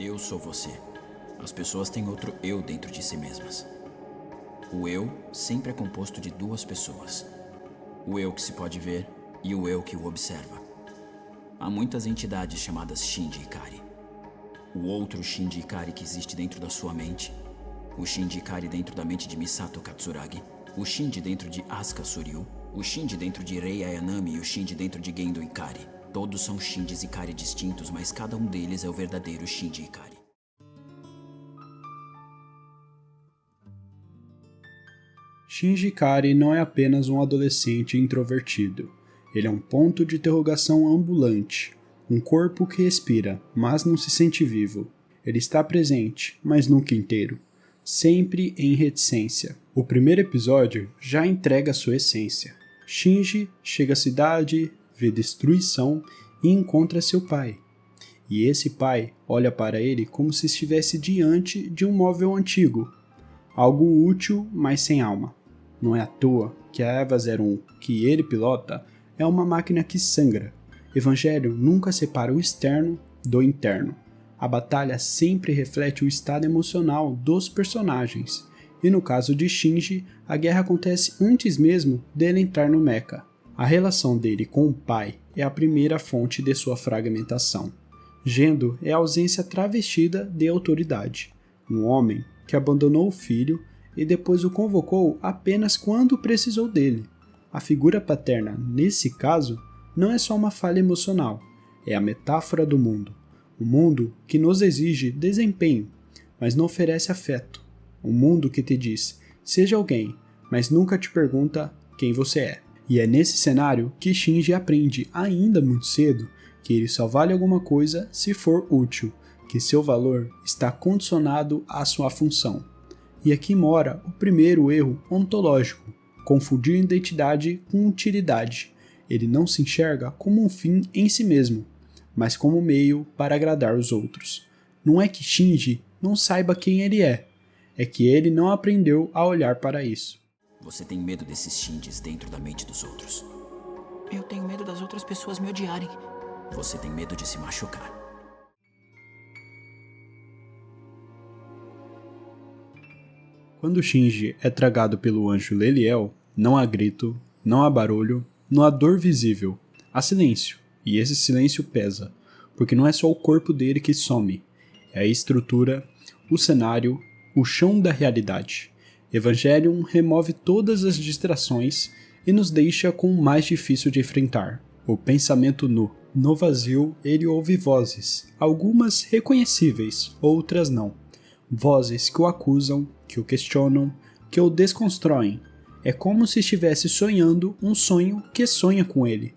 Eu sou você. As pessoas têm outro eu dentro de si mesmas. O eu sempre é composto de duas pessoas. O eu que se pode ver e o eu que o observa. Há muitas entidades chamadas Shinji Ikari. O outro Shinji Ikari que existe dentro da sua mente. O Shinji Ikari dentro da mente de Misato Katsuragi. O Shinji dentro de Asuka Suryu. O Shinji dentro de Rei Ayanami e o Shinji dentro de Gendo Ikari. Todos são Shinjis Ikari distintos, mas cada um deles é o verdadeiro Shinji Ikari. Shinji Ikari não é apenas um adolescente introvertido. Ele é um ponto de interrogação ambulante, um corpo que respira, mas não se sente vivo. Ele está presente, mas nunca inteiro, sempre em reticência. O primeiro episódio já entrega sua essência. Shinji chega à cidade, vê destruição e encontra seu pai. E esse pai olha para ele como se estivesse diante de um móvel antigo, algo útil, mas sem alma. Não é à toa que a EVA 01, que ele pilota, é uma máquina que sangra. Evangelho nunca separa o externo do interno. A batalha sempre reflete o estado emocional dos personagens. E no caso de Shinji, a guerra acontece antes mesmo dele entrar no mecha. A relação dele com o pai é a primeira fonte de sua fragmentação. Gendo é a ausência travestida de autoridade. Um homem que abandonou o filho e depois o convocou apenas quando precisou dele. A figura paterna, nesse caso, não é só uma falha emocional, é a metáfora do mundo. Um mundo que nos exige desempenho, mas não oferece afeto. Um mundo que te diz, seja alguém, mas nunca te pergunta quem você é. E é nesse cenário que Shinji aprende ainda muito cedo que ele só vale alguma coisa se for útil, que seu valor está condicionado à sua função. E aqui mora o primeiro erro ontológico, confundir identidade com utilidade. Ele não se enxerga como um fim em si mesmo, mas como meio para agradar os outros. Não é que Shinji não saiba quem ele é que ele não aprendeu a olhar para isso. Você tem medo desses Shinjis dentro da mente dos outros. Eu tenho medo das outras pessoas me odiarem. Você tem medo de se machucar. Quando Shinji é tragado pelo anjo Leliel, não há grito, não há barulho, não há dor visível, há silêncio, e esse silêncio pesa, porque não é só o corpo dele que some, é a estrutura, o cenário, o chão da realidade. Evangelion remove todas as distrações e nos deixa com o mais difícil de enfrentar, o pensamento nu. No vazio, ele ouve vozes, algumas reconhecíveis, outras não. Vozes que o acusam, que o questionam, que o desconstroem. É como se estivesse sonhando um sonho que sonha com ele.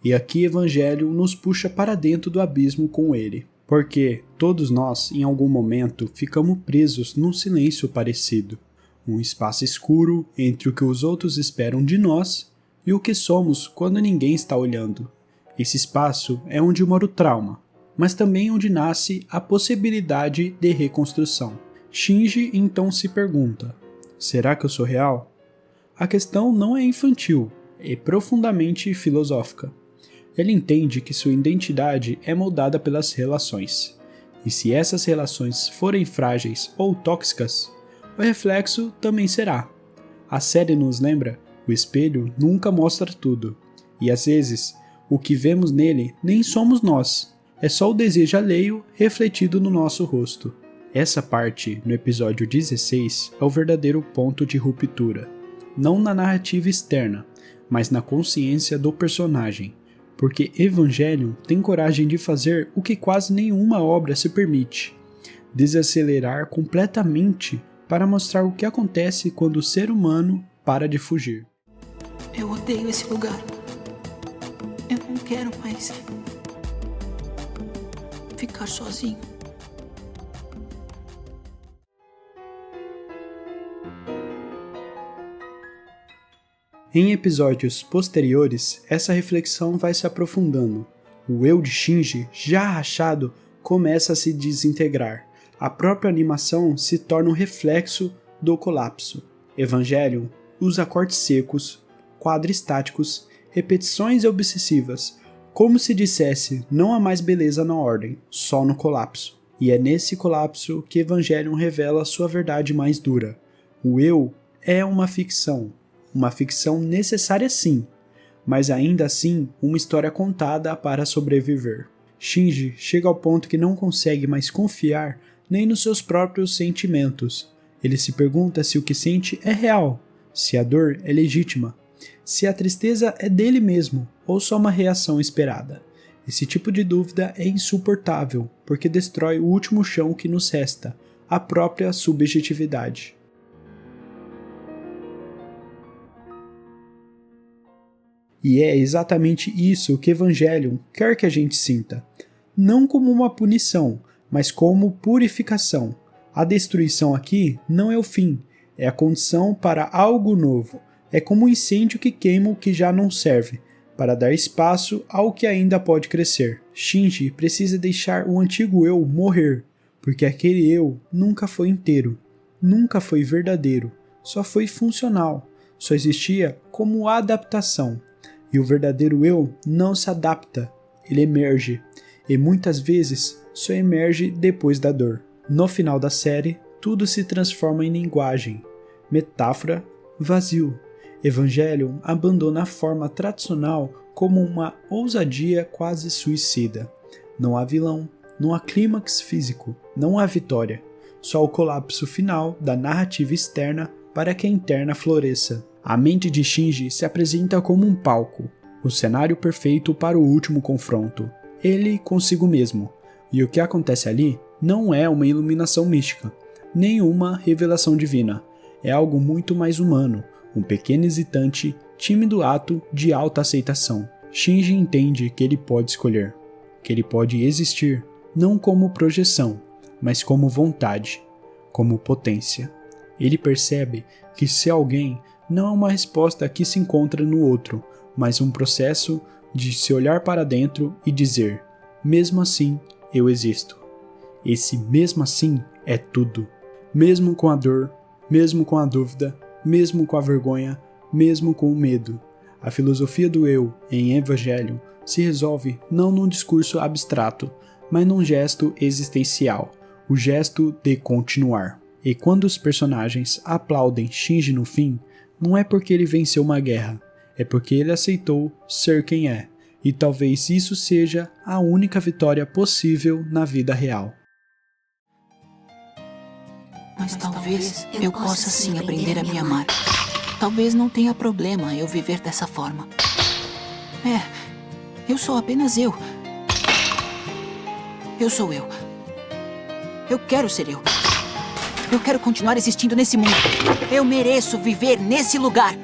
E aqui Evangelho nos puxa para dentro do abismo com ele. Porque todos nós, em algum momento, ficamos presos num silêncio parecido. Um espaço escuro entre o que os outros esperam de nós e o que somos quando ninguém está olhando. Esse espaço é onde mora o trauma, mas também onde nasce a possibilidade de reconstrução. Shinji então se pergunta, será que eu sou real? A questão não é infantil, é profundamente filosófica. Ele entende que sua identidade é moldada pelas relações, e se essas relações forem frágeis ou tóxicas, o reflexo também será. A série nos lembra, o espelho nunca mostra tudo, e às vezes, o que vemos nele nem somos nós, é só o desejo alheio refletido no nosso rosto. Essa parte, no episódio 16, é o verdadeiro ponto de ruptura. Não na narrativa externa, mas na consciência do personagem. Porque Evangelion tem coragem de fazer o que quase nenhuma obra se permite. Desacelerar completamente para mostrar o que acontece quando o ser humano para de fugir. Eu odeio esse lugar. Eu não quero mais ficar sozinho. Em episódios posteriores, essa reflexão vai se aprofundando. O eu de Shinji, já rachado, começa a se desintegrar. A própria animação se torna um reflexo do colapso. Evangelion usa cortes secos, quadros estáticos, repetições obsessivas, como se dissesse não há mais beleza na ordem, só no colapso. E é nesse colapso que Evangelion revela sua verdade mais dura. O eu é uma ficção necessária sim, mas ainda assim uma história contada para sobreviver. Shinji chega ao ponto que não consegue mais confiar nem nos seus próprios sentimentos. Ele se pergunta se o que sente é real, se a dor é legítima, se a tristeza é dele mesmo ou só uma reação esperada. Esse tipo de dúvida é insuportável, porque destrói o último chão que nos resta, a própria subjetividade. E é exatamente isso que Evangelion quer que a gente sinta. Não como uma punição, mas como purificação. A destruição aqui não é o fim, é a condição para algo novo. É como um incêndio que queima o que já não serve, para dar espaço ao que ainda pode crescer. Shinji precisa deixar o antigo eu morrer, porque aquele eu nunca foi inteiro, nunca foi verdadeiro, só foi funcional, só existia como adaptação. E o verdadeiro eu não se adapta, ele emerge, e muitas vezes só emerge depois da dor. No final da série, tudo se transforma em linguagem, metáfora, vazio. Evangelion abandona a forma tradicional como uma ousadia quase suicida. Não há vilão, não há clímax físico, não há vitória. Só o colapso final da narrativa externa para que a interna floresça. A mente de Shinji se apresenta como um palco, o cenário perfeito para o último confronto, ele consigo mesmo. E o que acontece ali não é uma iluminação mística, nem uma revelação divina. É algo muito mais humano, um pequeno hesitante, tímido ato de autoaceitação. Shinji entende que ele pode escolher, que ele pode existir, não como projeção, mas como vontade, como potência. Ele percebe que ser alguém não é uma resposta que se encontra no outro, mas um processo de se olhar para dentro e dizer, mesmo assim, eu existo. Esse mesmo assim é tudo. Mesmo com a dor, mesmo com a dúvida, mesmo com a vergonha, mesmo com o medo. A filosofia do eu, em Evangelion, se resolve não num discurso abstrato, mas num gesto existencial, o gesto de continuar. E quando os personagens aplaudem Shinji no fim, não é porque ele venceu uma guerra, é porque ele aceitou ser quem é, e talvez isso seja a única vitória possível na vida real. Mas talvez eu possa sim aprender a me amar. Talvez não tenha problema eu viver dessa forma. Eu sou apenas eu. Eu sou eu. Eu quero ser eu. Eu quero continuar existindo nesse mundo. Eu mereço viver nesse lugar.